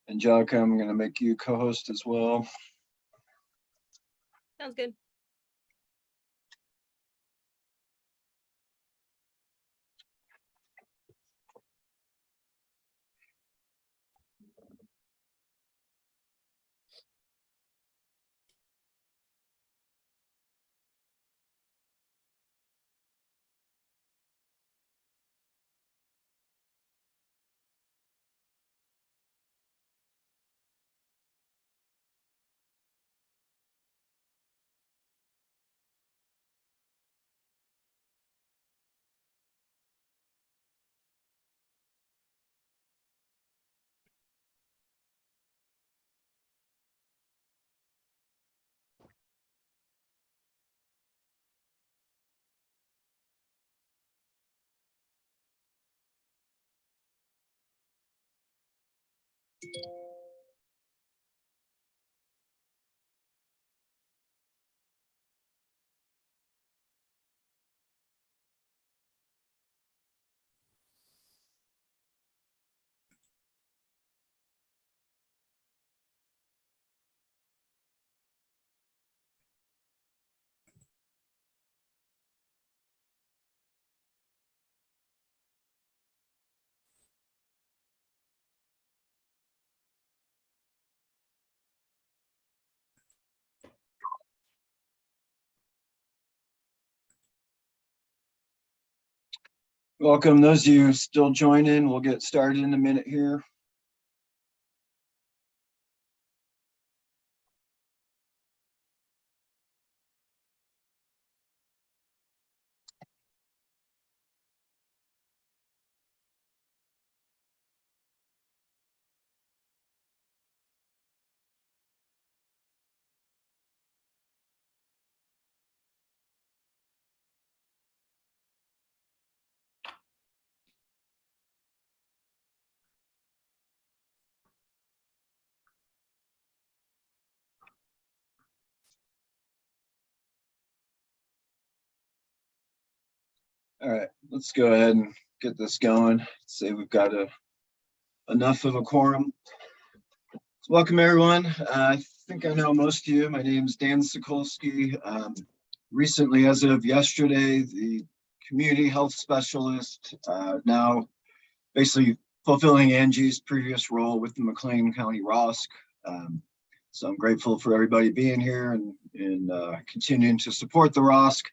Angelica, I'm going to make you co-host as well. Sounds good. Welcome those of you still joining. We'll get started in a minute here. All right, let's go ahead and get this going. Say we've got enough of a quorum. So welcome everyone. I think I know most of you. My name is Dan Sokulski. Recently, as of yesterday, the community health specialist, now basically fulfilling Angi's previous role with the McLean County ROSC. So I'm grateful for everybody being here and continuing to support the ROSC.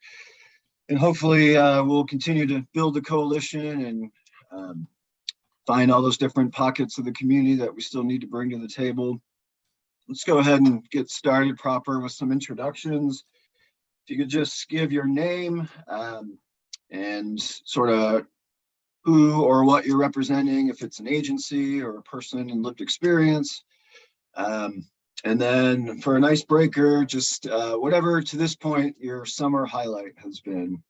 And hopefully we'll continue to build a coalition and find all those different pockets of the community that we still need to bring to the table. Let's go ahead and get started proper with some introductions. If you could just give your name and sort of who or what you're representing, if it's an agency or a person in lived experience. And then for an icebreaker, just whatever to this point your summer highlight has been.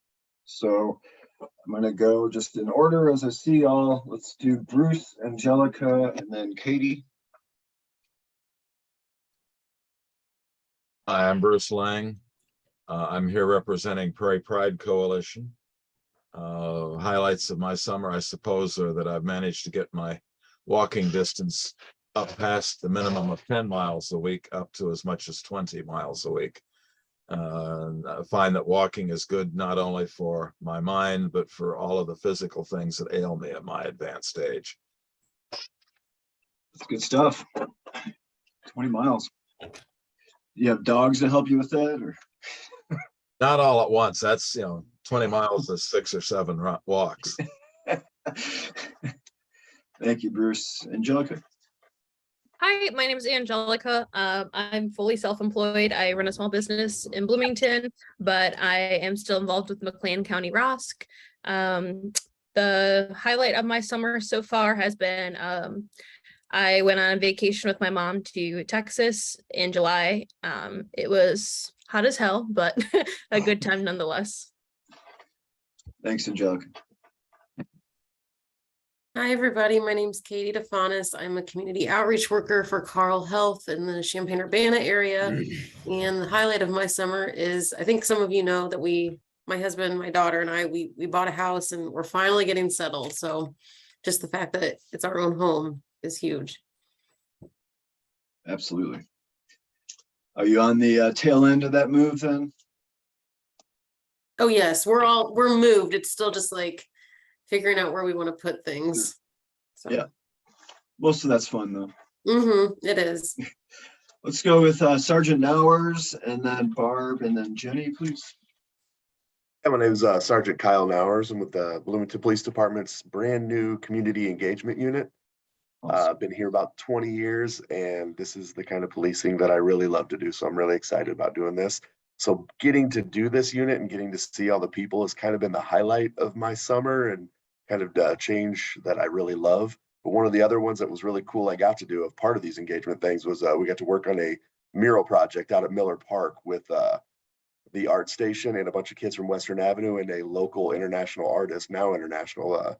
So I'm gonna go just in order as I see y'all. Let's do Bruce, Angelica, and then Katie. Hi, I'm Bruce Lang. I'm here representing Prairie Pride Coalition. Highlights of my summer, I suppose, are that I've managed to get my walking distance up past the minimum of 10 miles a week up to as much as 20 miles a week. I find that walking is good not only for my mind, but for all of the physical things that ail me at my advanced age. That's good stuff. 20 miles. You have dogs to help you with that, or? Not all at once. That's, 20 miles is 6 or 7 walks. Thank you, Bruce. Angelica. Hi, my name is Angelica. I'm fully self-employed. I run a small business in Bloomington, but I am still involved with McLean County ROSC. The highlight of my summer so far has been I went on vacation with my mom to Texas in July. It was hot as hell, but a good time nonetheless. Thanks, Angelica. Hi, everybody. My name is Katie DeFanis. I'm a community outreach worker for Carle Health in the Champaign-Urbana area. And the highlight of my summer is, I think some of you know that my husband, my daughter, and I, we bought a house and we're finally getting settled. So just the fact that it's our own home is huge. Absolutely. Are you on the tail end of that move then? Oh, yes, we're moved. It's still just like figuring out where we want to put things. So. Yeah. Most of that's fun though. It is. Let's go with Sergeant Nowers and then Barb and then Jenny, please. Yeah, my name is Sergeant Kyle Nowers. I'm with the Bloomington Police Department's brand new community engagement unit. Awesome. I've been here about 20 years, and this is the kind of policing that I really love to do. So I'm really excited about doing this. So getting to do this unit and getting to see all the people has kind of been the highlight of my summer and kind of change that I really love. But one of the other ones that was really cool I got to do of part of these engagement things was we got to work on a mural project out at Miller Park with the art station and a bunch of kids from Western Avenue and a local international artist, now international,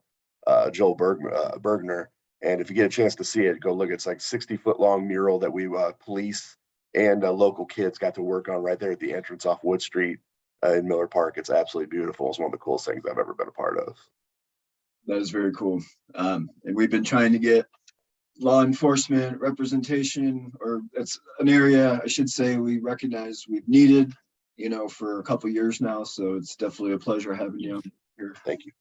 Joel Bergner. And if you get a chance to see it, go look. It's like 60-foot long mural that we police and local kids got to work on right there at the entrance off Wood Street in Miller Park. It's absolutely beautiful. It's one of the coolest things I've ever been a part of. That is very cool. And we've been trying to get law enforcement representation, or it's an area I should say we recognize we've needed, you know, for a couple of years now. So it's definitely a pleasure having you here. Thank you.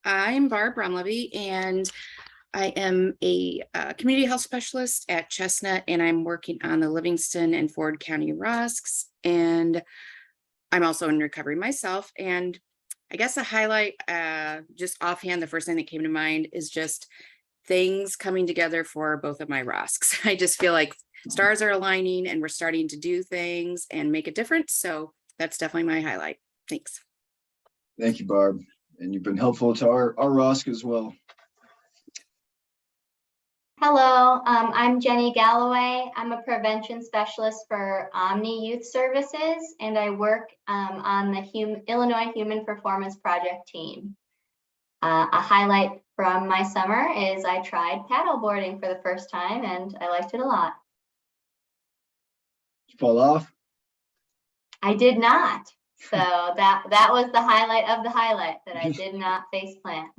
I'm Barb Rumleby, and I am a community health specialist at Chestnut, and I'm working on the Livingston and Ford County ROSCs, and I'm also in recovery myself. And I guess a highlight, just offhand, the first thing that came to mind is just things coming together for both of my ROSCs. I just feel like stars are aligning and we're starting to do things and make a difference. So that's definitely my highlight. Thanks. Thank you, Barb. And you've been helpful to our ROSC as well. Hello, I'm Jenny Galloway. I'm a prevention specialist for Omni Youth Services, and I work on the Illinois Human Performance Project team. A highlight from my summer is I tried paddleboarding for the first time, and I liked it a lot. Did you fall off? I did not. So that was the highlight of the highlight, that I did not face plant.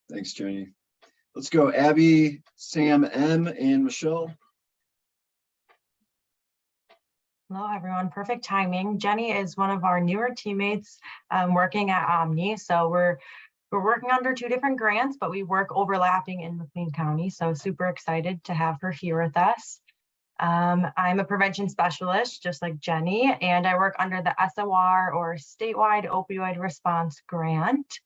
Thanks, Jenny. Let's go Abby, Sam M, and Michelle. Hello, everyone. Perfect timing. Jenny is one of our newer teammates working at Omni. So we're working under 2 different grants, but we work overlapping in McLean County. So super excited to have her here with us. I'm a prevention specialist, just like Jenny, and I work under the SOR, or Statewide Opioid Response Grant.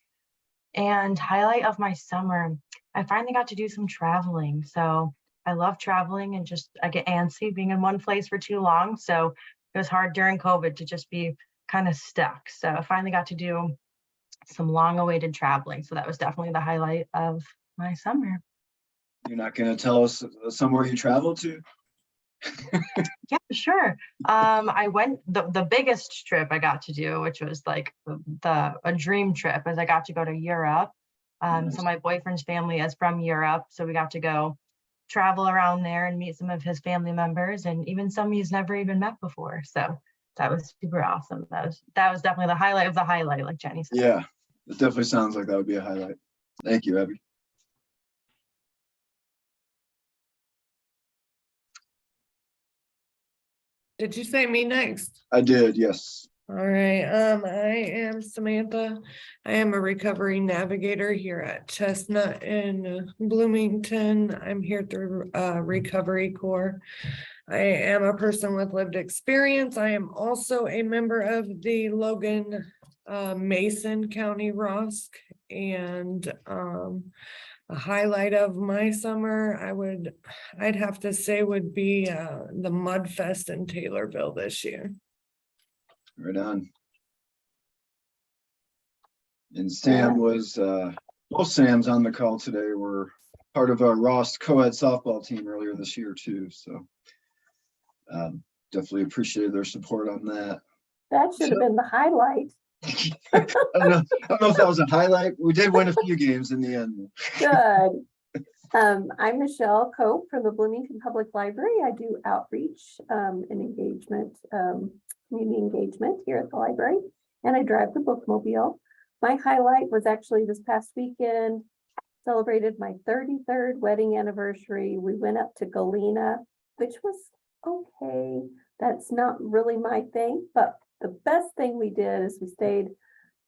And highlight of my summer, I finally got to do some traveling. So I love traveling, and just I get antsy being in one place for too long. So it was hard during COVID to just be kind of stuck. So I finally got to do some long awaited traveling. So that was definitely the highlight of my summer. You're not going to tell us somewhere you traveled to? Yeah, sure. I went the biggest trip I got to do, which was like a dream trip, is I got to go to Europe. Nice. So my boyfriend's family is from Europe, so we got to go travel around there and meet some of his family members, and even some he's never even met before. So that was super awesome. That was definitely the highlight of the highlight, like Jenny said. Yeah, it definitely sounds like that would be a highlight. Thank you, Abby. Did you say me next? I did, yes. All right. I am Samantha. I am a recovery navigator here at Chestnut in Bloomington. I'm here through Recovery Corps. I am a person with lived experience. I am also a member of the Logan Mason County ROSC, and a highlight of my summer, I'd have to say would be the Mud Fest in Taylorville this year. Right on. And Sam was, both Sams on the call today were part of our ROSC co-ed softball team earlier this year too. So definitely appreciated their support on that. That should have been the highlight. I don't know if that was a highlight. We did win a few games in the end. Good. I'm Michelle Cope from the Bloomington Public Library. I do outreach and engagement, community engagement here at the library, and I drive the bookmobile. My highlight was actually this past weekend. celebrated my 33rd wedding anniversary. We went up to Galena, which was okay. That's not really my thing, but the best thing we did is we stayed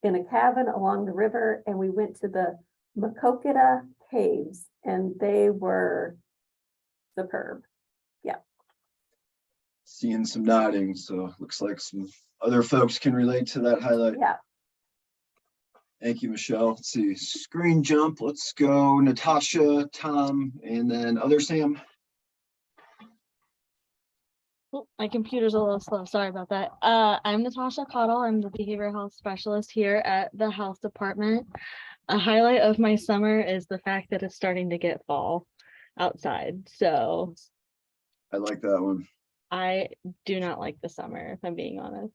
in a cabin along the river and we went to the Makokita Caves and they were superb. Seeing some nodding, so looks like some other folks can relate to that highlight. Yeah. Thank you, Michelle. Let's see, screen jump. Let's go Natasha, Tom, and then other Sam. Oh, my computer's a little slow. Sorry about that. I'm Natasha Cottle. I'm the behavioral health specialist here at the health department. A highlight of my summer is the fact that it's starting to get fall outside. So I like that one. I do not like the summer, if I'm being honest.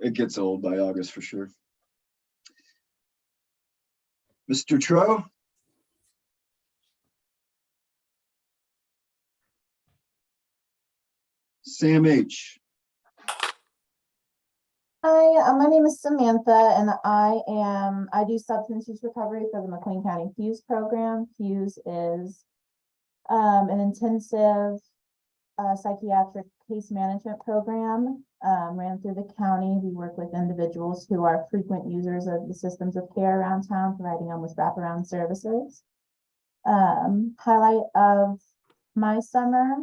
It gets old by August for sure. Mr. Tro? Sam H. Hi, my name is Samantha, and I do substance use recovery for the McLean County Fuse program. Fuse is an intensive psychiatric case management program ran through the county. We work with individuals who are frequent users of the systems of care around town, providing almost wraparound services. Highlight of my summer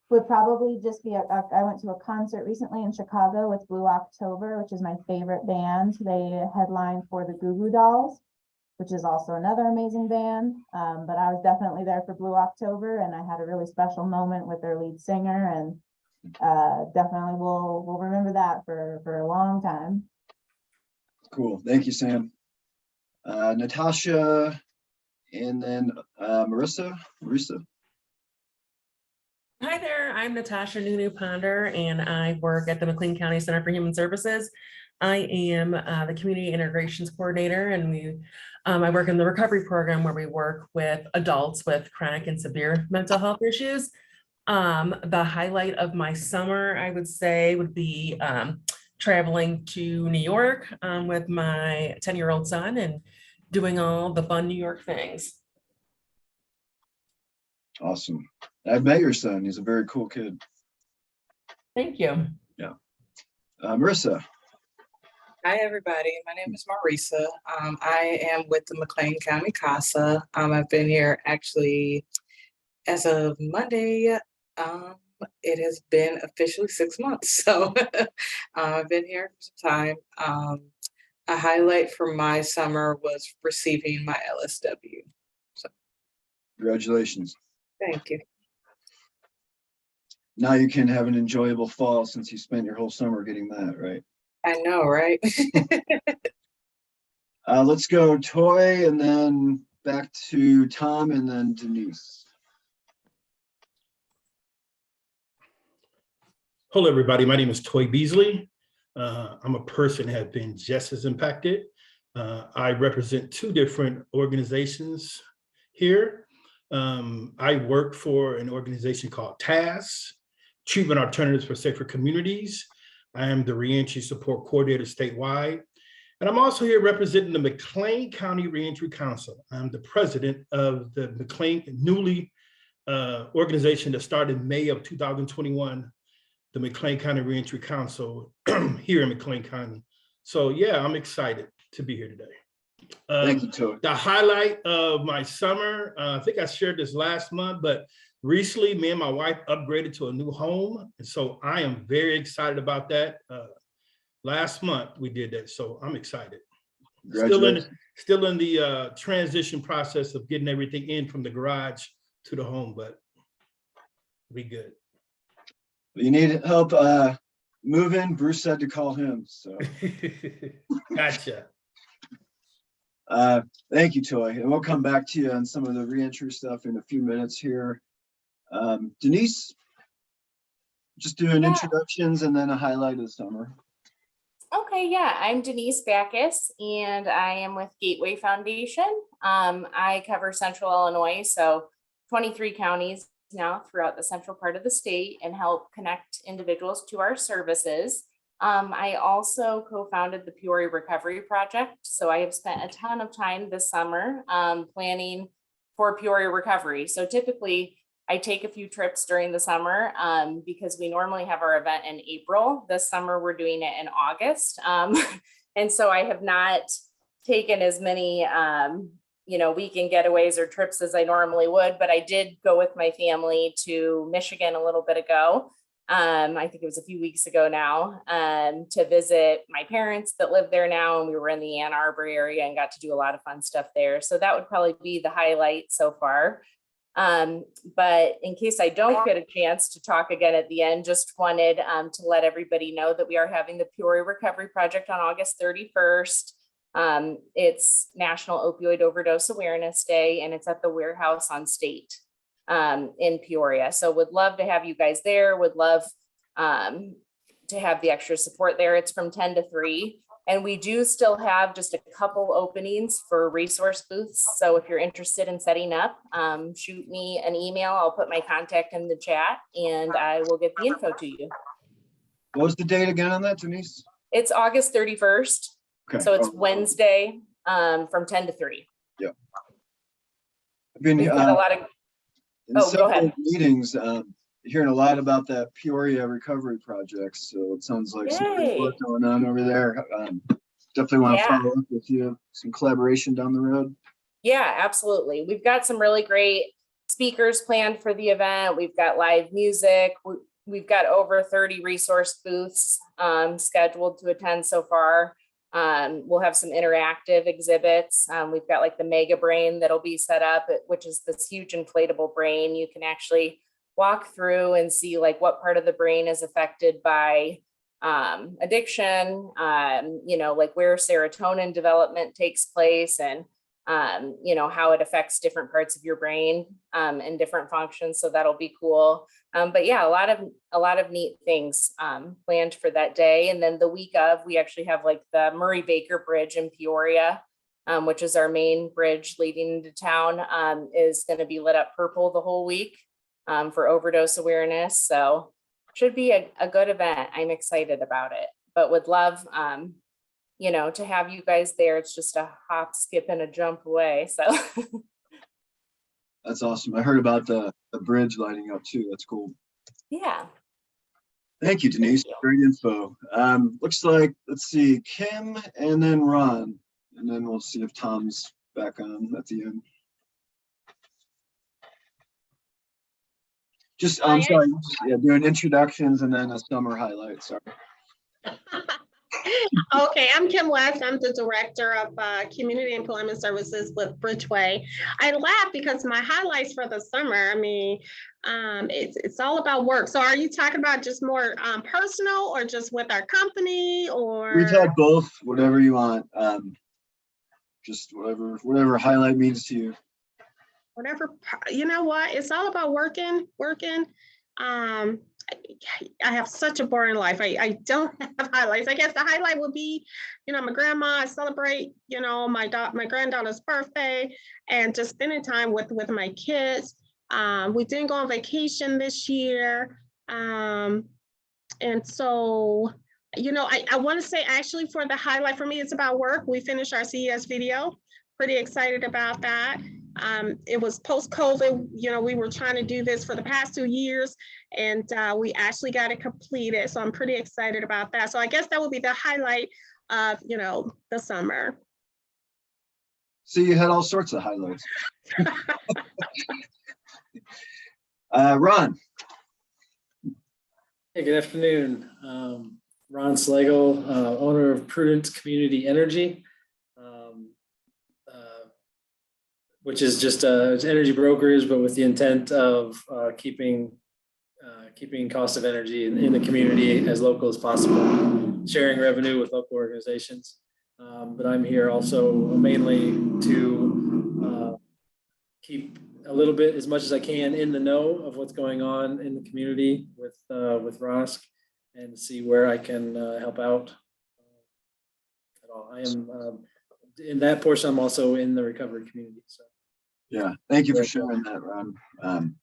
would probably just be I went to a concert recently in Chicago with Blue October, which is my favorite band. They headlined for the Goo Goo Dolls, which is also another amazing band. But I was definitely there for Blue October, and I had a really special moment with their lead singer, and definitely we'll remember that for a long time. Cool. Thank you, Sam. Natasha, and then Marissa. Hi there, I'm Natasha Nunu Ponder, and I work at the McLean County Center for Human Services. I am the Community Integrations Coordinator, and I work in the recovery program where we work with adults with chronic and severe mental health issues. The highlight of my summer, I would say, would be traveling to New York with my 10-year-old son and doing all the fun New York things. Awesome. I've met your son. He's a very cool kid. Thank you. Yeah. Marissa. Hi, everybody. My name is Marisa. I am with the McLean County CASA. I've been here actually as of Monday. It has been officially 6 months. So I've been here for some time. A highlight for my summer was receiving my LSW. So Congratulations. thank you. Now you can have an enjoyable fall since you spent your whole summer getting that, right? I know, right? Let's go Toy, and then back to Tom, and then Denise. Hello, everybody. My name is Toy Beasley. I'm a person who has been just as impacted. I represent two different organizations here. I work for an organization called TAS, Treatment Alternatives for Safer Communities. I am the Re-entry Support Coordinator statewide. And I'm also here representing the McLean County Re-entry Council. I'm the president of the McLean newly organization that started in May of 2021, the McLean County Re-entry Council here in McLean County. So yeah, I'm excited to be here today. Thank you, Toy. The highlight of my summer, I think I shared this last month, but recently me and my wife upgraded to a new home. And so I am very excited about that. Last month we did that, so I'm excited. Still in the transition process of getting everything in from the garage to the home, but we good. You need help moving. Bruce said to call him. So Gotcha. Thank you, Toy. And we'll come back to you on some of the reentry stuff in a few minutes here. Denise, just doing introductions and then a highlight of the summer. Okay, yeah, I'm Denise Backus, and I am with Gateway Foundation. I cover Central Illinois, so 23 counties now throughout the central part of the state, and help connect individuals to our services. I also co-founded the Peoria Recovery Project. So I have spent a ton of time this summer planning for Peoria Recovery. So typically I take a few trips during the summer because we normally have our event in April. This summer we're doing it in August. And so I have not taken as many weekend getaways or trips as I normally would, but I did go with my family to Michigan a little bit ago. I think it was a few weeks ago now, to visit my parents that live there now. And we were in the Ann Arbor area and got to do a lot of fun stuff there. So that would probably be the highlight so far. But in case I don't get a chance to talk again at the end, just wanted to let everybody know that we are having the Peoria Recovery Project on August 31st. It's National Opioid Overdose Awareness Day, and it's at the Warehouse on State in Peoria. So would love to have you guys there, would love to have the extra support there. It's from 10 to 3. And we do still have just a couple openings for resource booths. So if you're interested in setting up, shoot me an email. I'll put my contact in the chat and I will get the info to you. What was the date again on that, Denise? It's August 31st. Okay. So it's Wednesday from 10 to 3. Yeah. I've been We've got a lot of, go ahead. Meetings, hearing a lot about that Peoria Recovery Project. So it sounds like some good work going on over there. Definitely want to follow up with you, some collaboration down the road. Yeah, absolutely. We've got some really great speakers planned for the event. We've got live music. We've got over 30 resource booths scheduled to attend so far. We'll have some interactive exhibits. We've got like the Mega Brain that'll be set up, which is this huge inflatable brain. You can actually walk through and see like what part of the brain is affected by addiction, like where serotonin development takes place and, how it affects different parts of your brain and different functions. So that'll be cool. But yeah, a lot of neat things planned for that day. And then the week of, we actually have like the Murray Baker Bridge in Peoria, which is our main bridge leading into town, is going to be lit up purple the whole week for overdose awareness. So should be a good event. I'm excited about it, but would love, to have you guys there. It's just a hop, skip, and a jump away. So that's awesome. I heard about the bridge lighting up too. That's cool. Yeah. Thank you, Denise. Great info. Looks like, let's see, Kim and then Ron, and then we'll see if Tom's back on at the end. Just, I'm sorry, doing introductions and then a summer highlight. Sorry. Okay, I'm Kim West. I'm the Director of Community Employment Services with Bridgeway. I laugh because my highlights for the summer, it's all about work. So are you talking about just more personal or just with our company or? We've had both, whatever you want. Just whatever highlight means to you. Whatever, you know what? It's all about working. I have such a boring life. I don't have highlights. I guess the highlight would be, my grandma. I celebrate, my granddaughter's birthday and just spending time with my kids. We didn't go on vacation this year. And so, I want to say actually for the highlight for me, it's about work. We finished our CES video. Pretty excited about that. It was post-COVID, we were trying to do this for the past 2 years and we actually got it completed. So I'm pretty excited about that. So I guess that would be the highlight of, the summer. So you had all sorts of highlights. Ron. Hey, good afternoon. Ron Slagle, owner of Prudent Community Energy. Which is just it's energy brokers, but with the intent of keeping cost of energy in the community as local as possible, sharing revenue with local organizations. But I'm here also mainly to keep a little bit, as much as I can, in the know of what's going on in the community with ROSC and see where I can help out at all. I am in that portion. I'm also in the recovery community. So. Yeah, thank you for sharing that, Ron.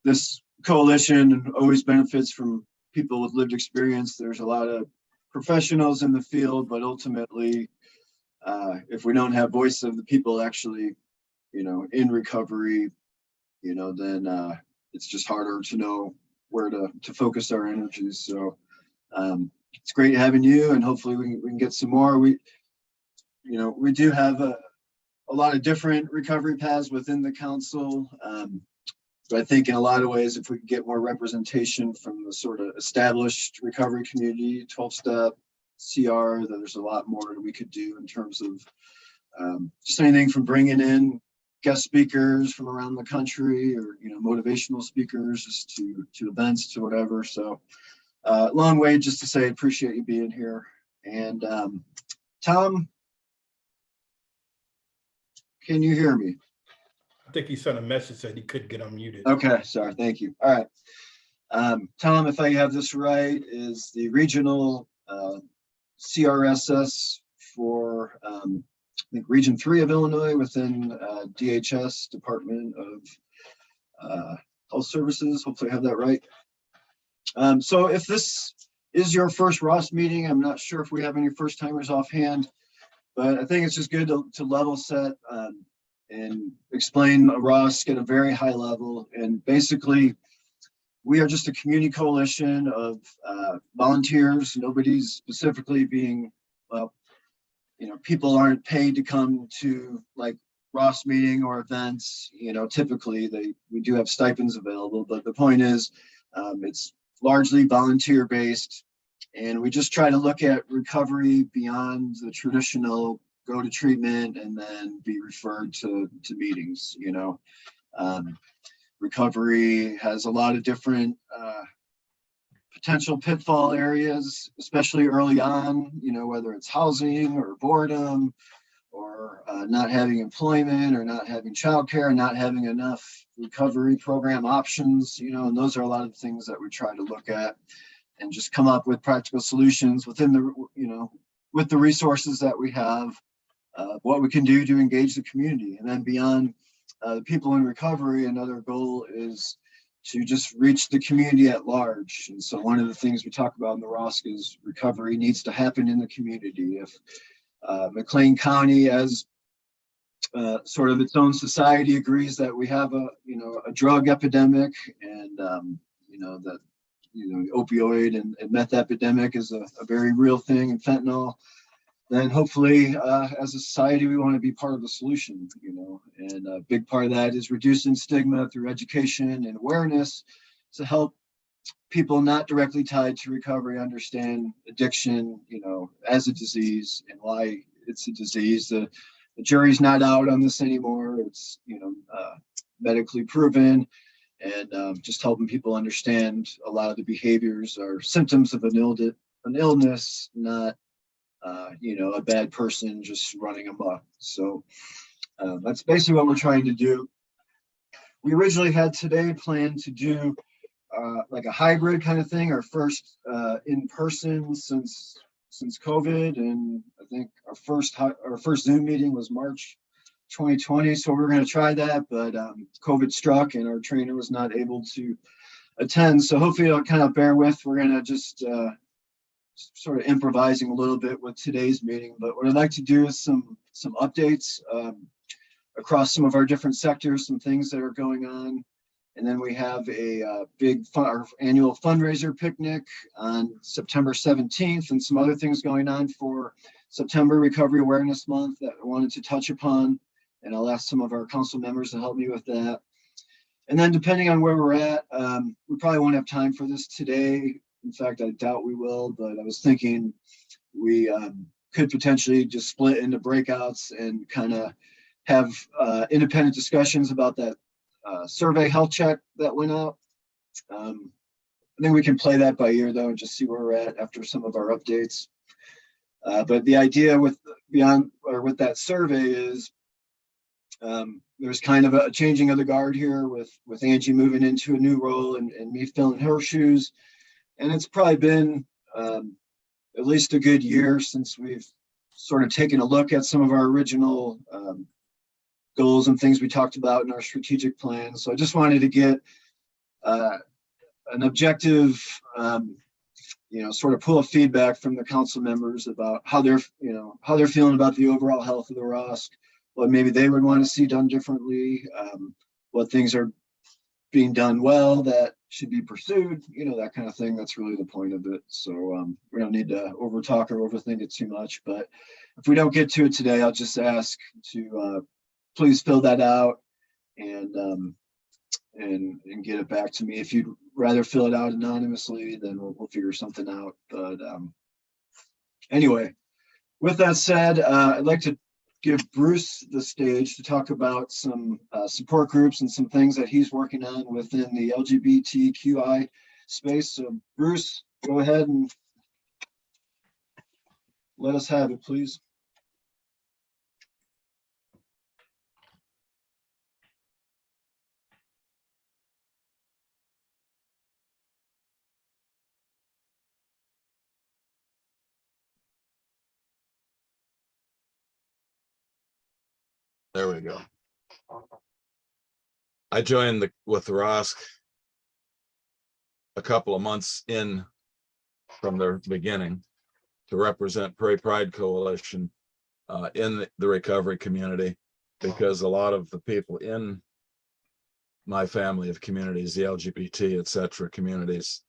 This coalition always benefits from people with lived experience. There's a lot of professionals in the field, but ultimately, if we don't have voice of the people actually, in recovery, then it's just harder to know where to focus our energies. So it's great having you, and hopefully we can get some more. We do have a lot of different recovery paths within the council. But I think in a lot of ways, if we could get more representation from the sort of established recovery community, 12-step, CR, that there's a lot more that we could do in terms of just anything from bringing in guest speakers from around the country, or motivational speakers, just to events, to whatever. So long way just to say appreciate you being here. And Tom, can you hear me? I think he sent a message that he couldn't get unmuted. Okay, sorry, thank you. All right. Tom, if I have this right, is the regional CRSS for I think Region 3 of Illinois within DHS, Department of Health Services. Hopefully I have that right. So if this is your first ROSC meeting, I'm not sure if we have any first timers offhand, but I think it's just good to level set and explain ROSC at a very high level. And basically, we are just a community coalition of volunteers. Nobody's specifically being, well, people aren't paid to come to like ROSC meeting or events. Typically we do have stipends available, but the point is it's largely volunteer based. And we just try to look at recovery beyond the traditional go to treatment and then be referred to meetings. Recovery has a lot of different potential pitfall areas, especially early on, whether it's housing or boredom or not having employment or not having childcare, not having enough recovery program options, and those are a lot of the things that we try to look at and just come up with practical solutions within the, with the resources that we have, what we can do to engage the community. And then beyond the people in recovery, another goal is to just reach the community at large. And so one of the things we talk about in the ROSC is recovery needs to happen in the community. If McLean County, as sort of its own society, agrees that we have a drug epidemic, and that opioid and meth epidemic is a very real thing, and fentanyl, then hopefully as a society we want to be part of the solution. And a big part of that is reducing stigma through education and awareness to help people not directly tied to recovery understand addiction as a disease and why it's a disease. The jury's not out on this anymore. It's medically proven, and just helping people understand a lot of the behaviors are symptoms of an illness, not a bad person just running amok. So that's basically what we're trying to do. We originally had today planned to do like a hybrid kind of thing, our first in person since COVID, and I think our first Zoom meeting was March 2020. So we're going to try that, but COVID struck and our trainer was not able to attend. So hopefully you'll kind of bear with. We're going to just sort of improvising a little bit with today's meeting, but what I'd like to do is some updates across some of our different sectors, some things that are going on. And then we have a our annual fundraiser picnic on September 17th, and some other things going on for September Recovery Awareness Month that I wanted to touch upon. And I'll ask some of our council members to help me with that. And then depending on where we're at, we probably won't have time for this today. In fact, I doubt we will, but I was thinking we could potentially just split into breakouts and kind of have independent discussions about that survey health check that went out. I think we can play that by ear though, and just see where we're at after some of our updates. But the idea with that survey is there's kind of a changing of the guard here with Angi moving into a new role and me filling her shoes. And it's probably been at least a good year since we've sort of taken a look at some of our original goals and things we talked about in our strategic plan. So I just wanted to get an objective sort of pull a feedback from the council members about how they're feeling about the overall health of the ROSC, what maybe they would want to see done differently, what things are being done well that should be pursued, that kind of thing. That's really the point of it. So we don't need to over talk or overthink it too much, but if we don't get to it today, I'll just ask to please fill that out and get it back to me. If you'd rather fill it out anonymously, then we'll figure something out. But anyway, with that said, I'd like to give Bruce the stage to talk about some support groups and some things that he's working on within the LGBTQI space. So Bruce, go ahead and let us have it, please. There we go. I joined with the ROSC a couple of months in from the beginning to represent Prairie Pride Coalition in the recovery community, because a lot of the people in my family of communities, the LGBT, et cetera, communities,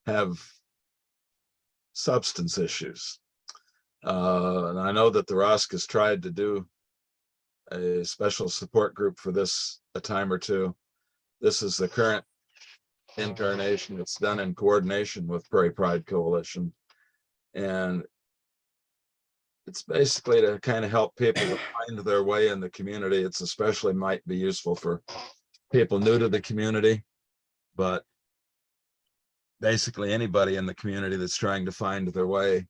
have substance issues. And I know that the ROSC has tried to do a special support group for this a time or two. This is the current incarnation. It's done in coordination with Prairie Pride Coalition. And it's basically to kind of help people to find their way in the community. It's especially might be useful for people new to the community, but basically anybody in the community that's trying to find their way.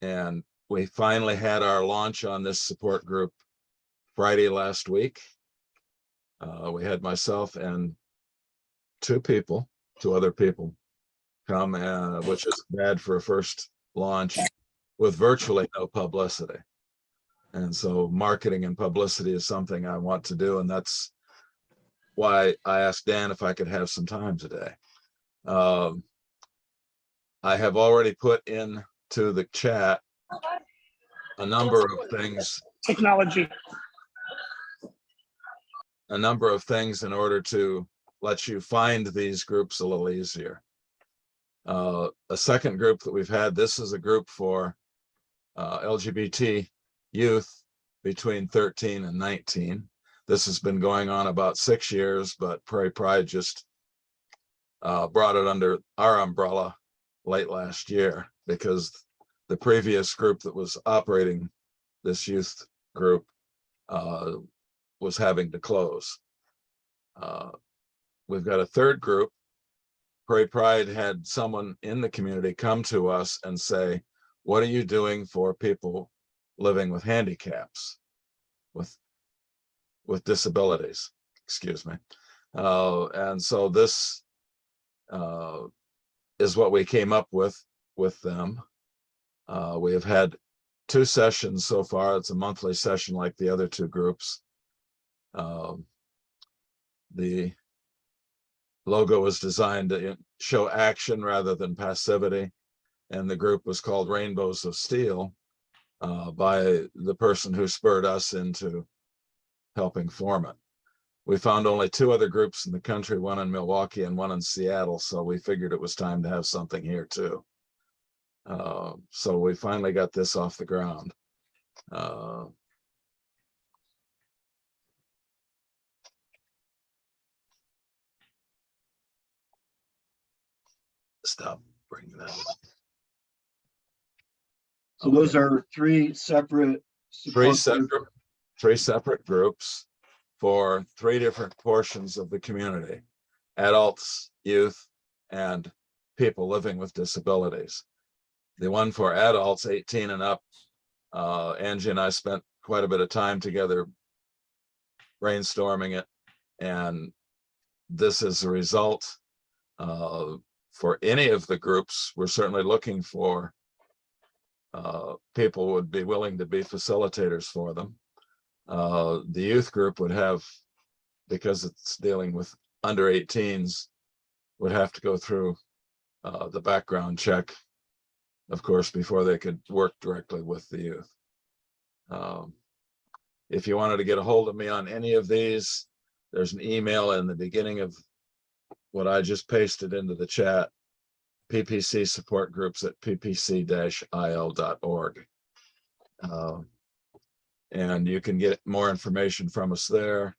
And we finally had our launch on this support group Friday last week. We had myself and two other people come, which is bad for a first launch with virtually no publicity. And so marketing and publicity is something I want to do. And that's why I asked Dan if I could have some time today. I have already put into the chat a number of things. Technology. A number of things in order to let you find these groups a little easier. A second group that we've had, this is a group for LGBT youth between 13 and 19. This has been going on about 6 years, but Prairie Pride just brought it under our umbrella late last year, because the previous group that was operating this youth group was having to close. We've got a third group. Prairie Pride had someone in the community come to us and say, what are you doing for people living with handicaps, with disabilities, excuse me. And so this is what we came up with them. We have had 2 sessions so far. It's a monthly session like the other 2 groups. The logo was designed to show action rather than passivity. And the group was called Rainbows of Steel by the person who spurred us into helping form it. We found only 2 other groups in the country, one in Milwaukee and one in Seattle. So we figured it was time to have something here too. So we finally got this off the ground. Stop bringing that up. So those are 3 separate three separate groups for 3 different portions of the community: adults, youth, and people living with disabilities. The one for adults 18 and up, Angie and I spent quite a bit of time together brainstorming it, and this is the result. For any of the groups, we're certainly looking for people would be willing to be facilitators for them. The youth group would have, because it's dealing with under 18s, would have to go through the background check, of course, before they could work directly with the youth. If you wanted to get a hold of me on any of these, there's an email in the beginning of what I just pasted into the chat, PPC support groups at ppc-il.org. And you can get more information from us there.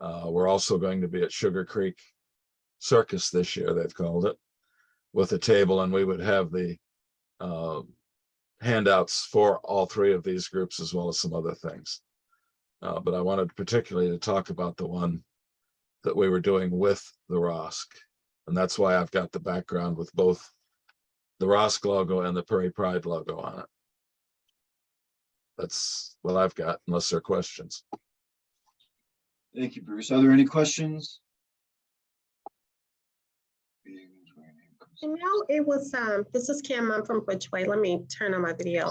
We're also going to be at Sugar Creek Circus this year, they've called it, with a table, and we would have the handouts for all three of these groups as well as some other things. But I wanted particularly to talk about the one that we were doing with the ROSC. And that's why I've got the background with both the ROSC logo and the Prairie Pride logo on it. That's what I've got, unless there are questions. Thank you, Bruce. Are there any questions? You know, it was, this is Kim, I'm from Bridgeway. Let me turn on my video.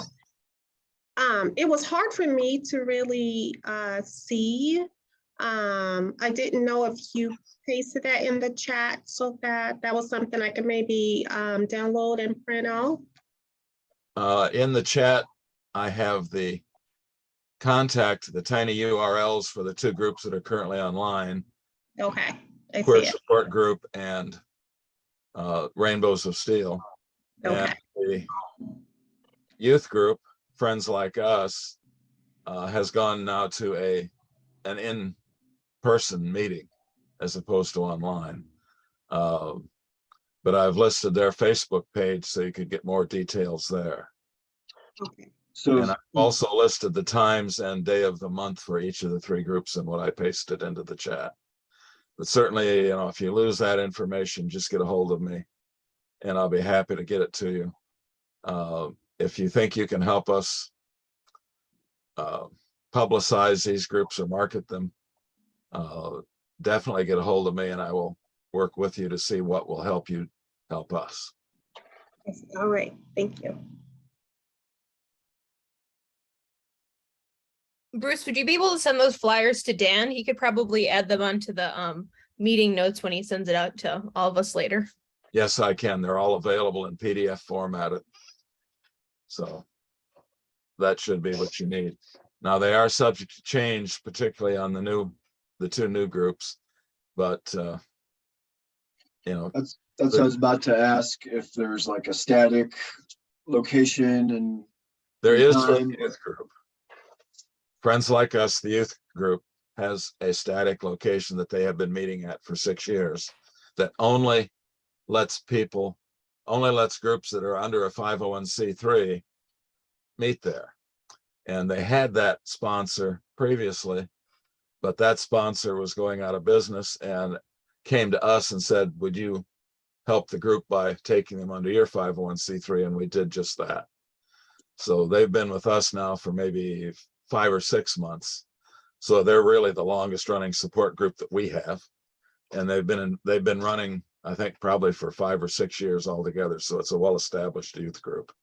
It was hard for me to really see. I didn't know if you pasted that in the chat, so that was something I could maybe download and print out. In the chat, I have the contact, the tiny URLs for the two groups that are currently online. Okay, I Queer see it. Support Group and Rainbows of Steel. Okay. And the youth group, Friends Like Us, has gone now to an in-person meeting as opposed to online. But I've listed their Facebook page so you could get more details there. Okay. So, and I've also listed the times and day of the month for each of the three groups and what I pasted into the chat. But certainly, you know, if you lose that information, just get a hold of me and I'll be happy to get it to you. If you think you can help us publicize these groups or market them, definitely get a hold of me and I will work with you to see what will help you help us. All right, thank you. Bruce, would you be able to send those flyers to Dan? He could probably add them onto the meeting notes when he sends it out to all of us later. Yes, I can. They're all available in PDF format. So that should be what you need. Now they are subject to change, particularly on the two new groups, but you know, that's what I was about to ask, if there's like a static location and there is for the youth group. Friends Like Us, the youth group, has a static location that they have been meeting at for 6 years that only lets groups that are under a 501c3 meet there. And they had that sponsor previously, but that sponsor was going out of business and came to us and said, would you help the group by taking them under your 501c3? And we did just that. So they've been with us now for maybe 5 or 6 months. So they're really the longest running support group that we have. And they've been running, I think, probably for 5 or 6 years altogether. So it's a well-established youth group.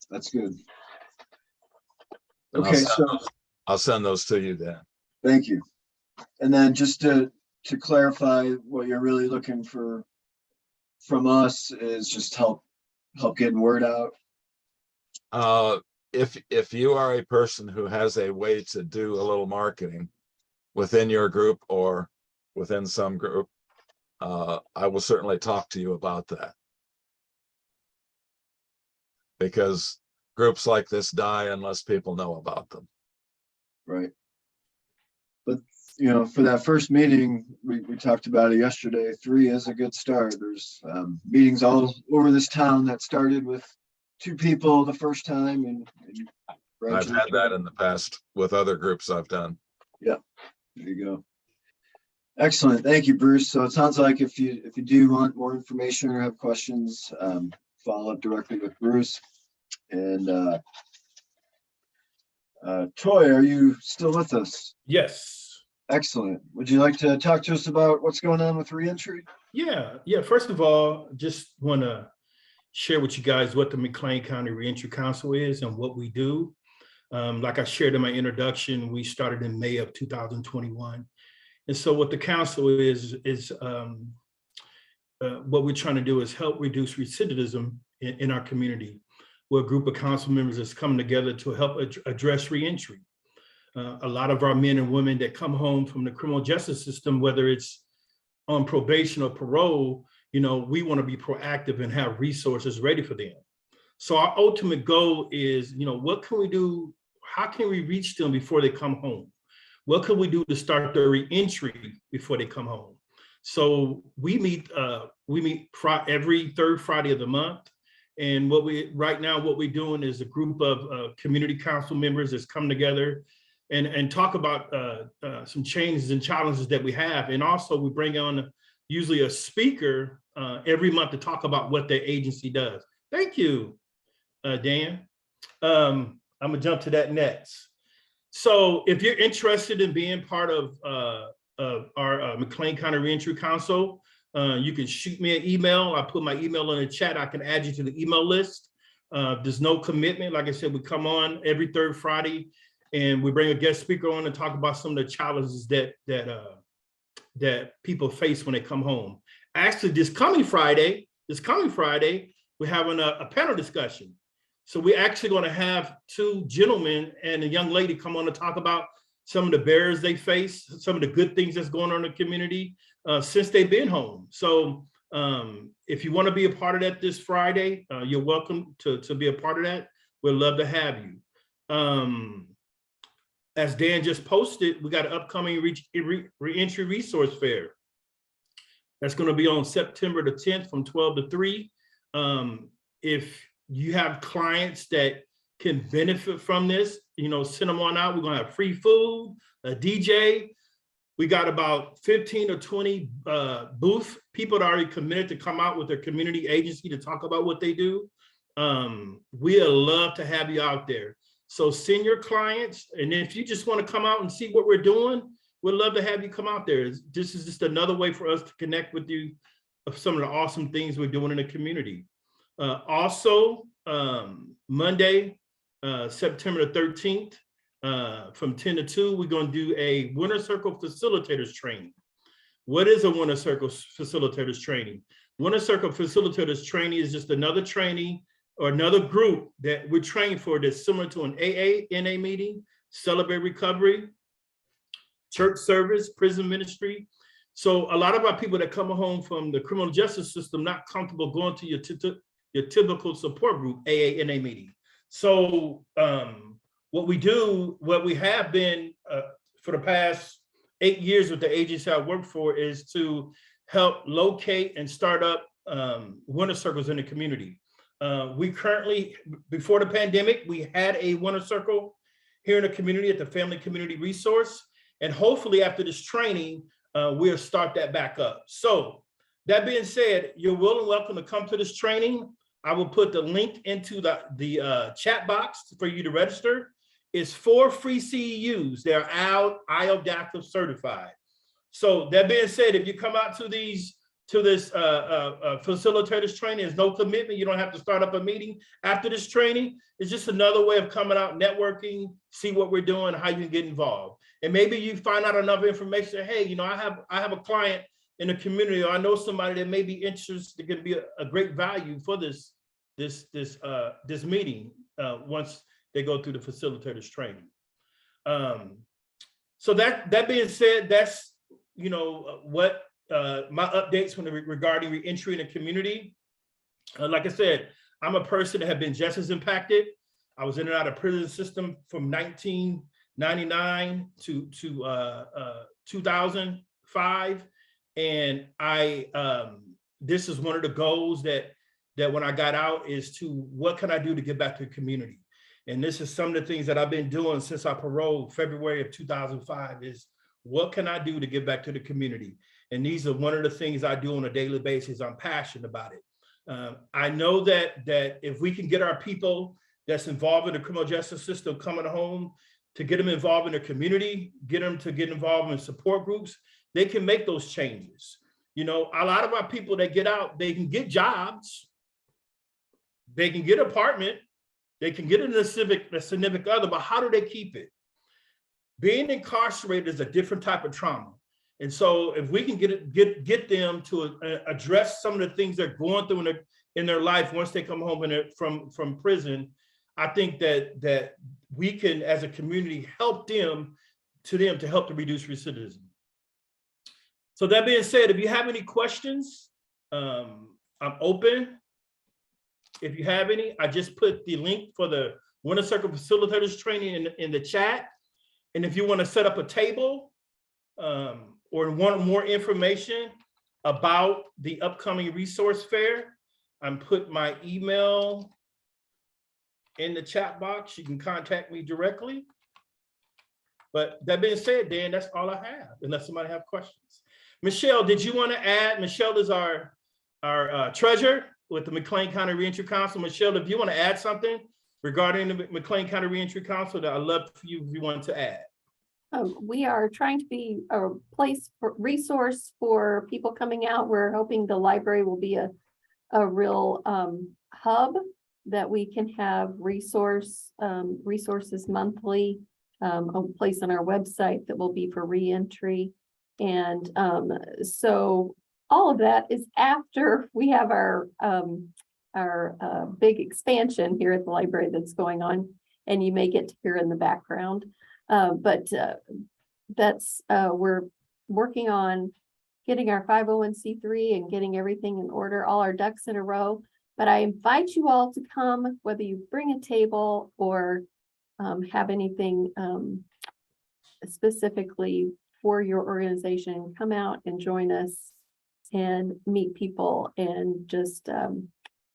That's good. And Okay, I'll send those to you, Dan. Thank you. And then just to clarify, what you're really looking for from us is just help getting word out. If you are a person who has a way to do a little marketing within your group or within some group, I will certainly talk to you about that. Because groups like this die unless people know about them. Right. But, you know, for that first meeting, we talked about it yesterday, 3 is a good start. There's meetings all over this town that started with 2 people the first time. And I've had that in the past with other groups I've done. Yeah, there you go. Excellent. Thank you, Bruce. So it sounds like if you do want more information or have questions, follow up directly with Bruce. And Troy, are you still with us? Yes. Excellent. Would you like to talk to us about what's going on with re-entry? Yeah. First of all, just want to share with you guys what the McLean County Re-entry Council is and what we do. Like I shared in my introduction, we started in May of 2021. And so what the council is what we're trying to do is help reduce recidivism in our community. We're a group of council members that's coming together to help address reentry. A lot of our men and women that come home from the criminal justice system, whether it's on probation or parole, you know, we want to be proactive and have resources ready for them. So our ultimate goal is, you know, what can we do? How can we reach them before they come home? What can we do to start their reentry before they come home? So we meet every third Friday of the month. And right now, what we're doing is a group of community council members that's come together and talk about some changes and challenges that we have. And also we bring on usually a speaker every month to talk about what their agency does. Thank you, Dan. I'm gonna jump to that next. So if you're interested in being part of our McLean County Re-entry Council, you can shoot me an email. I put my email in the chat. I can add you to the email list. There's no commitment. Like I said, we come on every third Friday and we bring a guest speaker on and talk about some of the challenges that people face when they come home. Actually, this coming Friday, we're having a panel discussion. So we're actually going to have two gentlemen and a young lady come on to talk about some of the barriers they face, some of the good things that's going on in the community since they've been home. So if you want to be a part of that this Friday, you're welcome to be a part of that. We'd love to have you. As Dan just posted, we got an upcoming Re-entry Resource Fair. That's going to be on September the 10th from 12 to 3. If you have clients that can benefit from this, you know, send them on out. We're going to have free food, a DJ. We got about 15 or 20 booth people that are already committed to come out with their community agency to talk about what they do. We'd love to have you out there. So send your clients, and if you just want to come out and see what we're doing, we'd love to have you come out there. This is just another way for us to connect with you of some of the awesome things we're doing in the community. Also, Monday, September the 13th, from 10 to 2, we're going to do a Winter Circle Facilitators training. What is a Winter Circle Facilitators training? Winter Circle Facilitators training is just another training or another group that we're trained for that's similar to an AA, NA meeting, Celebrate Recovery, church service, prison ministry. So a lot of our people that come home from the criminal justice system not comfortable going to your typical support group, AA, NA meeting. So what we have been for the past 8 years with the agency I work for is to help locate and start up winter circles in the community. We currently, before the pandemic, we had a winter circle here in the community at the Family Community Resource. And hopefully after this training, we'll start that back up. So that being said, you're welcome to come to this training. I will put the link into the chat box for you to register. It's 4 free CEUs. They're IODACA certified. So that being said, if you come out to this facilitators training, there's no commitment. You don't have to start up a meeting after this training. It's just another way of coming out, networking, see what we're doing, how you can get involved. And maybe you find out enough information. Hey, you know, I have a client in the community, or I know somebody that may be interested, that could be a great value for this meeting once they go through the facilitators training. So that being said, that's, you know, what my updates regarding re-entry in the community. Like I said, I'm a person that have been just as impacted. I was in and out of prison system from 1999 to 2005. And this is one of the goals that when I got out is to, what can I do to get back to the community? And this is some of the things that I've been doing since I paroled February of 2005 is, what can I do to get back to the community? And these are one of the things I do on a daily basis. I'm passionate about it. I know that if we can get our people that's involved in the criminal justice system coming home, to get them involved in the community, get them to get involved in support groups, they can make those changes. You know, a lot of our people that get out, they can get jobs, they can get an apartment, they can get a significant other, but how do they keep it? Being incarcerated is a different type of trauma. And so if we can get them to address some of the things they're going through in their life once they come home from prison, I think that we can, as a community, help them to help to reduce recidivism. So that being said, if you have any questions, I'm open. If you have any, I just put the link for the Winter Circle Facilitators training in the chat. And if you want to set up a table or want more information about the upcoming resource fair, I'm put my email in the chat box. You can contact me directly. But that being said, Dan, that's all I have, unless somebody have questions. Michelle, did you want to add? Michelle is our treasurer with the McLean County Re-entry Council. Michelle, if you want to add something regarding the McLean County Re-entry Council, that I'd love for you if you want to add. We are trying to be a place for resource for people coming out. We're hoping the library will be a real hub that we can have resources monthly, a place on our website that will be for re-entry. And so all of that is after we have our big expansion here at the library that's going on, and you may get to hear in the background. But that's we're working on getting our 501c3 and getting everything in order, all our ducks in a row. But I invite you all to come, whether you bring a table or have anything specifically for your organization. Come out and join us and meet people and just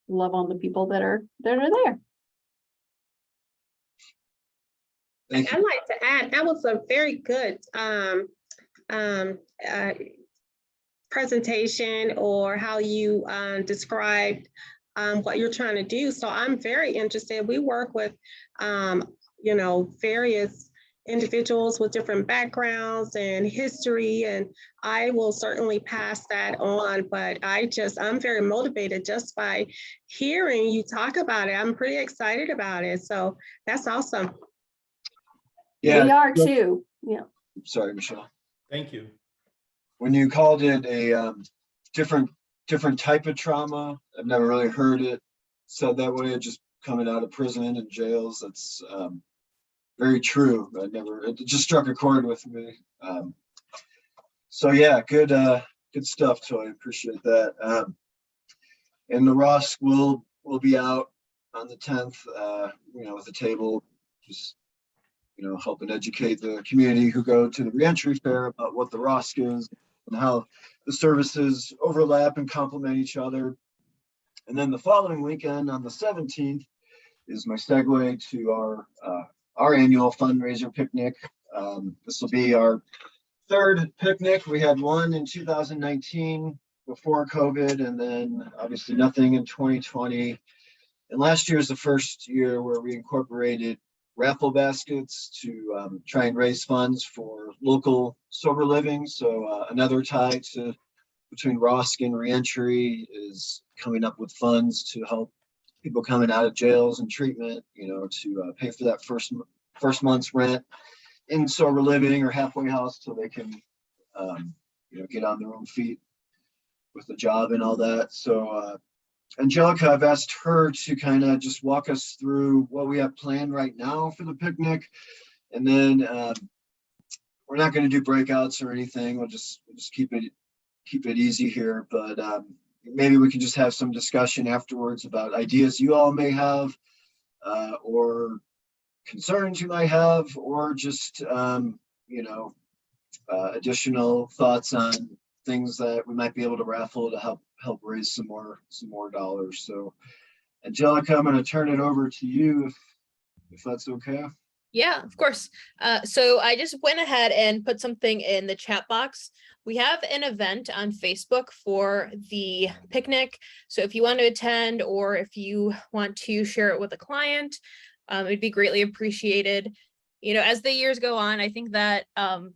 love on the people that are there. I'd like to add, that was a very good presentation, or how you described what you're trying to do. So I'm very interested. We work with, various individuals with different backgrounds and history, and I will certainly pass that on. But I'm very motivated just by hearing you talk about it. I'm pretty excited about it. So that's awesome. Yeah, we are too. Yeah. Sorry, Michelle. Thank you. When you called it a different type of trauma, I've never really heard it said that way. Just coming out of prison and jails, that's very true. It just struck a chord with me. So yeah, good stuff, Toy. Appreciate that. And the ROSC will be out on the 10th, with a table, just helping educate the community who go to the re-entry fair about what the ROSC is and how the services overlap and complement each other. And then the following weekend on the 17th is my segue to our annual fundraiser picnic. This will be our third picnic. We had one in 2019 before COVID, and then obviously nothing in 2020. And last year is the first year where we incorporated raffle baskets to try and raise funds for local sober living. So another tie between ROSC and re-entry is coming up with funds to help people coming out of jails and treatment, to pay for that first month's rent in sober living or halfway house, so they can, get on their own feet with a job and all that. So Angelica, I've asked her to kind of just walk us through what we have planned right now for the picnic. And then we're not going to do breakouts or anything. We'll just keep it easy here. But maybe we can just have some discussion afterwards about ideas you all may have, or concerns you might have, or just, additional thoughts on things that we might be able to raffle to help raise some more dollars. So Angelica, I'm going to turn it over to you if that's okay. Yeah, of course. So I just went ahead and put something in the chat box. We have an event on Facebook for the picnic. So if you want to attend, or if you want to share it with a client, it'd be greatly appreciated. As the years go on, I think that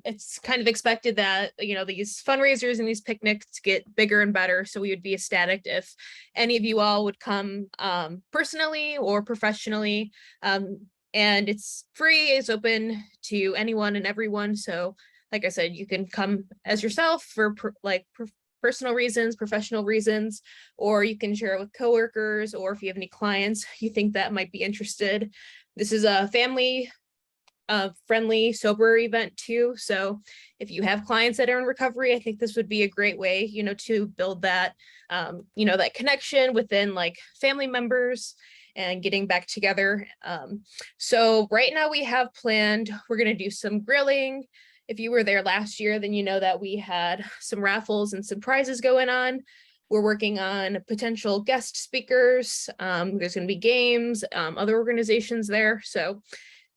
it's kind of expected that, these fundraisers and these picnics get bigger and better. So we would be ecstatic if any of you all would come personally or professionally. And it's free, it's open to anyone and everyone. So like I said, you can come as yourself for personal reasons, professional reasons, or you can share it with coworkers, or if you have any clients you think that might be interested. This is a family friendly, sober event too. So if you have clients that are in recovery, I think this would be a great way, you know, to build that, you know, that connection within like family members and getting back together. So right now we have planned, we're going to do some grilling. If you were there last year, then you know that we had some raffles and some prizes going on. We're working on potential guest speakers. There's going to be games, other organizations there. So,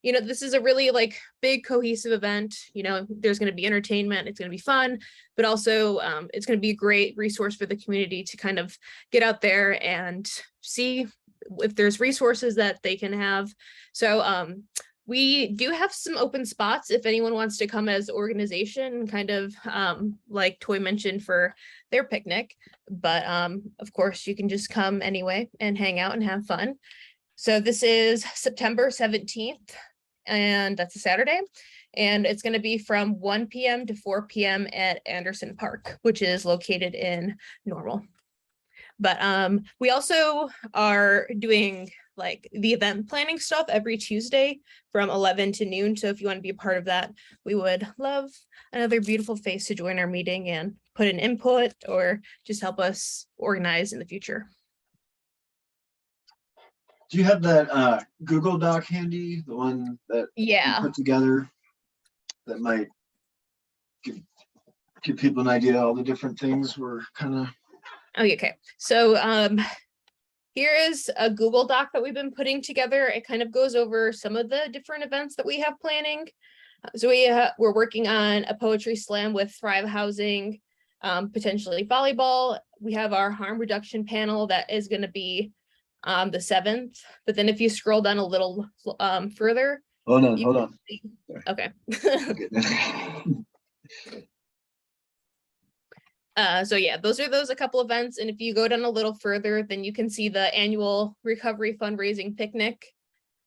you know, this is a really like big cohesive event. You know, there's going to be entertainment, it's going to be fun, but also it's going to be a great resource for the community to kind of get out there and see if there's resources that they can have. So we do have some open spots if anyone wants to come as organization, kind of like Toy mentioned for their picnic, but of course you can just come anyway and hang out and have fun. So this is September 17th, and that's a Saturday, and it's going to be from 1 p.m. to 4 p.m. at Anderson Park, which is located in Normal. But we also are doing like the event planning stuff every Tuesday from 11 to noon. So if you want to be a part of that, we would love another beautiful face to join our meeting and put an input or just help us organize in the future. Do you have that Google Doc handy, the one that you put together that might give people an idea of all the different things we're kind of... Oh, okay. So here is a Google Doc that we've been putting together. It kind of goes over some of the different events that we have planning. So we're working on a poetry slam with Thrive Housing, potentially volleyball. We have our harm reduction panel that is going to be on the 7th, but then if you scroll down a little further. Hold on. Okay. So yeah, those are a couple events. And if you go down a little further, then you can see the annual recovery fundraising picnic.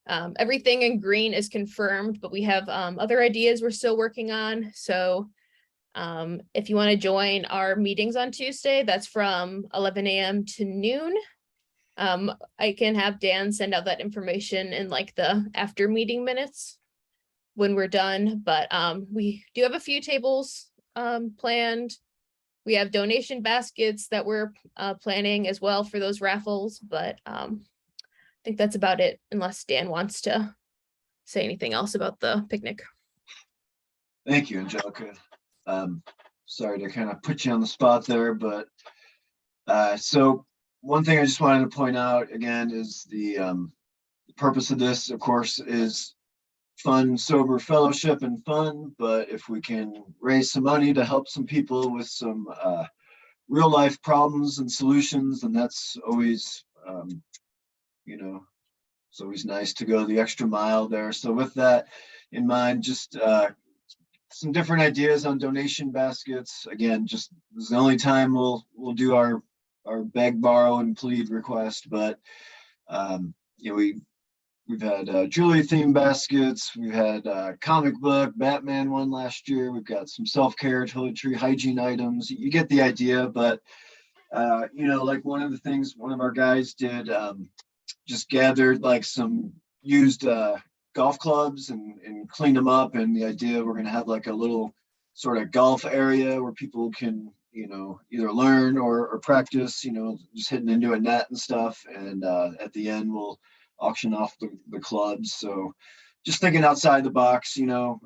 Everything in green is confirmed, but we have other ideas we're still working on. So if you want to join our meetings on Tuesday, that's from 11 a.m. to noon. I can have Dan send out that information in like the after meeting minutes when we're done, but we do have a few tables planned. We have donation baskets that we're planning as well for those raffles, but I think that's about it, unless Dan wants to say anything else about the picnic. Thank you, Angelica. Sorry to kind of put you on the spot there, but so one thing I just wanted to point out again is the purpose of this, of course, is fun, sober fellowship and fun. But if we can raise some money to help some people with some real life problems and solutions, then that's always, you know, it's always nice to go the extra mile there. So with that in mind, just some different ideas on donation baskets. Again, just this is the only time we'll do our beg, borrow, and plead request, but you know, we've had jewelry themed baskets, we've had comic book, Batman one last year, we've got some self-care, toiletry, hygiene items. You get the idea, but you know, like one of the things one of our guys did, just gathered like some used golf clubs and cleaned them up, and the idea we're going to have like a little sort of golf area where people can, you know, either learn or practice, you know, just hitting into a net and stuff. And at the end, we'll auction off the clubs. So just thinking outside the box, you know,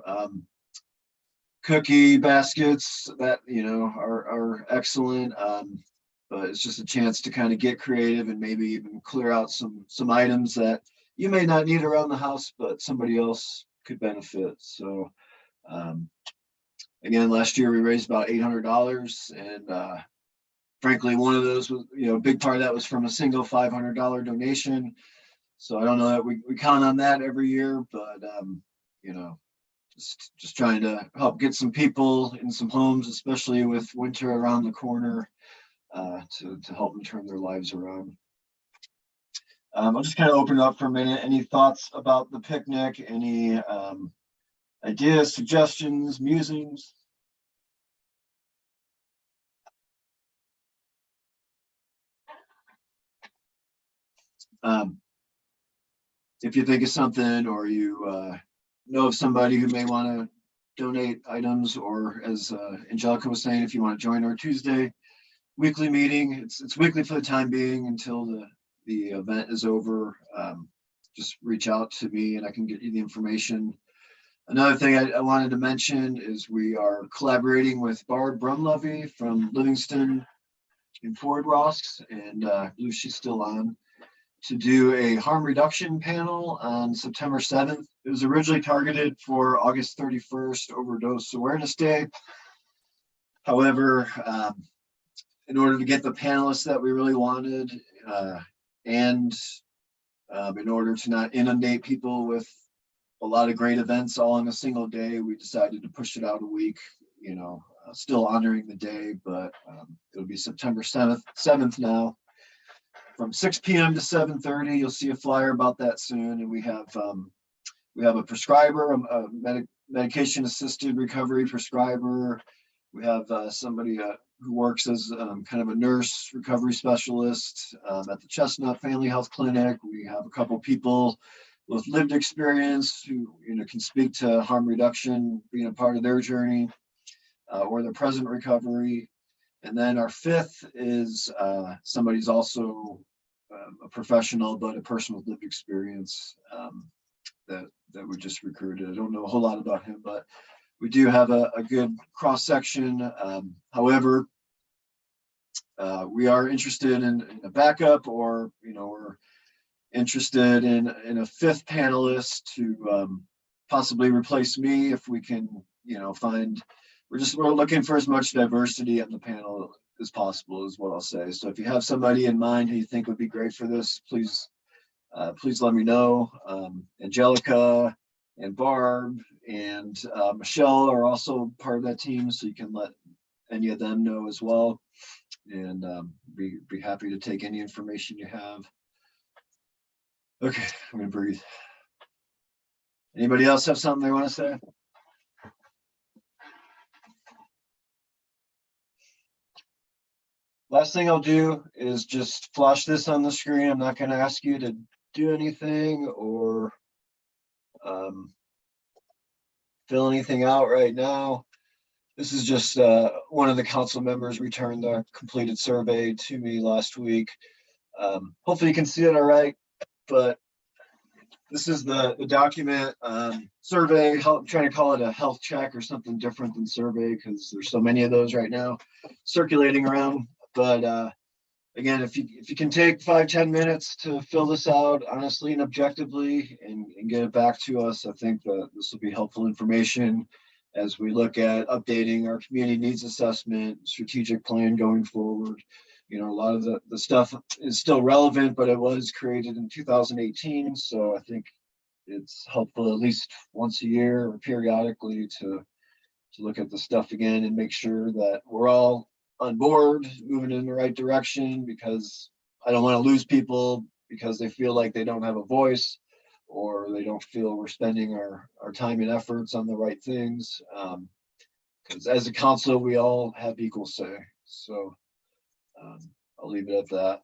cookie baskets that, you know, are excellent. But it's just a chance to kind of get creative and maybe even clear out some items that you may not need around the house, but somebody else could benefit. So again, last year we raised about $800, and frankly, one of those was, you know, a big part of that was from a single $500 donation. So I don't know that we count on that every year, but you know, just trying to help get some people in some homes, especially with winter around the corner, to help them turn their lives around. I'll just kind of open it up for a minute. Any thoughts about the picnic? Any ideas, suggestions, musings? If you think of something, or you know of somebody who may want to donate items, or as Angelica was saying, if you want to join our Tuesday weekly meeting, it's weekly for the time being until the event is over. Just reach out to me and I can get you the information. Another thing I wanted to mention is we are collaborating with Barb Brumlevy from Livingston and Ford ROSC, and I believe she's still on, to do a harm reduction panel on September 7th. It was originally targeted for August 31st, Overdose Awareness Day. However, in order to get the panelists that we really wanted, and in order to not inundate people with a lot of great events all in a single day, we decided to push it out a week, still honoring the day, but it'll be September 7th now, from 6 p.m. to 7:30. You'll see a flyer about that soon. And we have a prescriber, a medication assisted recovery prescriber. We have somebody who works as kind of a nurse recovery specialist at the Chestnut Family Health Clinic. We have a couple people with lived experience who can speak to harm reduction, being a part of their journey or their present recovery. And then our fifth is somebody's also a professional, but a person with lived experience that we just recruited. I don't know a whole lot about him, but we do have a good cross section. However, we are interested in a backup, or we're interested in a fifth panelist to possibly replace me if we can find. We're looking for as much diversity on the panel as possible, is what I'll say. So if you have somebody in mind who you think would be great for this, please let me know. Angelica and Barb and Michelle are also part of that team, so you can let any of them know as well, and be happy to take any information you have. Okay, I'm gonna breathe. Anybody else have something they want to say? Last thing I'll do is just flash this on the screen. I'm not going to ask you to do anything or fill anything out right now. This is just one of the council members returned a completed survey to me last week. Hopefully you can see it all right, but this is the document survey. I'm trying to call it a health check or something different than survey because there's so many of those right now circulating around. But again, if you can take 5-10 minutes to fill this out honestly and objectively and get it back to us, I think that this will be helpful information as we look at updating our community needs assessment, strategic plan going forward. A lot of the stuff is still relevant, but it was created in 2018. So I think it's helpful at least once a year or periodically to look at the stuff again and make sure that we're all on board, moving in the right direction, because I don't want to lose people because they feel like they don't have a voice or they don't feel we're spending our time and efforts on the right things. Because as a council, we all have equal say. So I'll leave it at that.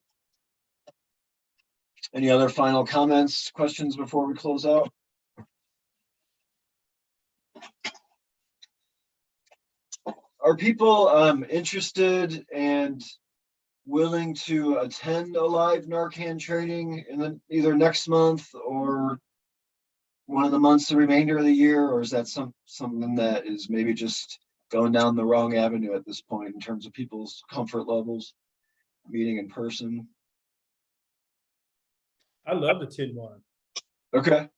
Any other final comments, questions before we close out? Are people interested and willing to attend a live Narcan training in either next month or one of the months, the remainder of the year? Or is that something that is maybe just going down the wrong avenue at this point in terms of people's comfort levels, meeting in person? I love to attend one. Okay.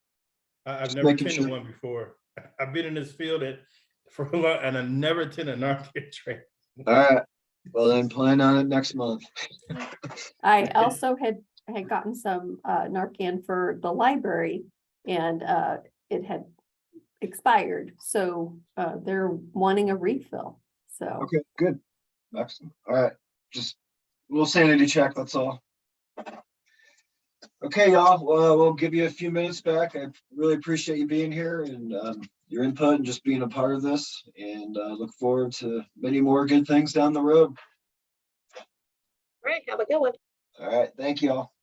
I've never attended one before. I've been in this field for a long, and I never attended a Narcan training. All right. Well, then plan on it next month. I also had gotten some Narcan for the library, and it had expired. So they're wanting a refill. So okay, good. Excellent. All right. Just a little sanity check, that's all. Okay, y'all. Well, we'll give you a few minutes back. I really appreciate you being here, and your input and just being a part of this, and look forward to many more good things down the road. All right, have a good one. All right, thank you all.